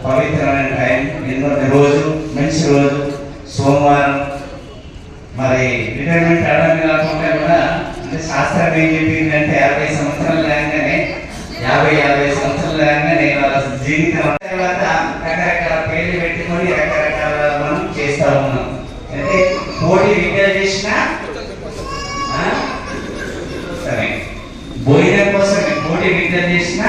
పవిత్రమైన టైం, ఎందుకంటే రోజు మంచి రోజు సోమవారం. మరి రిటైర్మెంట్ అవడం కాకుండా కూడా అంటే శాస్త్రం ఏం చెప్పింది అంటే 50 సంవత్సరాలు లేగానే 50 సంవత్సరాలు లేగానే వాళ్ళ జీవితం తర్వాత రకరకాల పేర్లు పెట్టుకొని రకరకాల మనం చేస్తూ ఉన్నాం. అంటే పోటీ విద్యలు చేసిన సరే భోజనం కోసమే, పోటీ విద్యలు చేసిన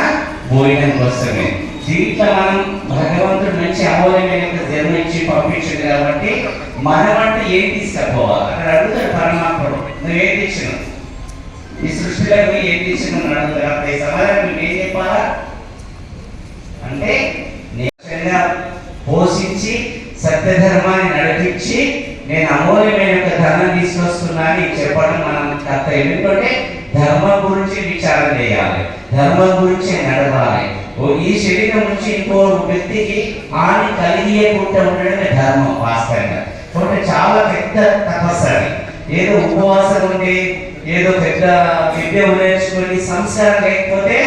భోజనం కోసమే. దీంట్లో మనం భగవంతుడు మంచి అమూల్యమైన జన్మ ఇచ్చి పంపించింది కాబట్టి మనం అంటే ఏం తీసుకపోవాలి అక్కడ అడుగుతాడు పరమాత్ముడు, నువ్వేం తెచ్చినావు ఈ సృష్టిలో, నువ్వు ఏం తెచ్చినావు అడుగుతాడు. అప్పుడు ఈ సమాధానం నువ్వు ఏం చెప్పాలా అంటే నేను పోషించి సత్యధర్మాన్ని నడిపించి నేను అమూల్యమైన ధనం తీసుకొస్తున్నా అని చెప్పడం మనం కర్తవ్యం. ఎందుకంటే ధర్మం గురించి విచారం చేయాలి, ధర్మం గురించి నడవాలి. ఈ శరీరం నుంచి ఇంకో వ్యక్తికి హాని కలిగియకుండా ఉండడమే ధర్మం వాస్తవంగా. కాబట్టి చాలా పెద్ద తపస్సు అది. ఏదో ఉపవాసం ఉండి ఏదో పెద్ద విద్య నేర్చుకొని సంస్కారం లేకపోతే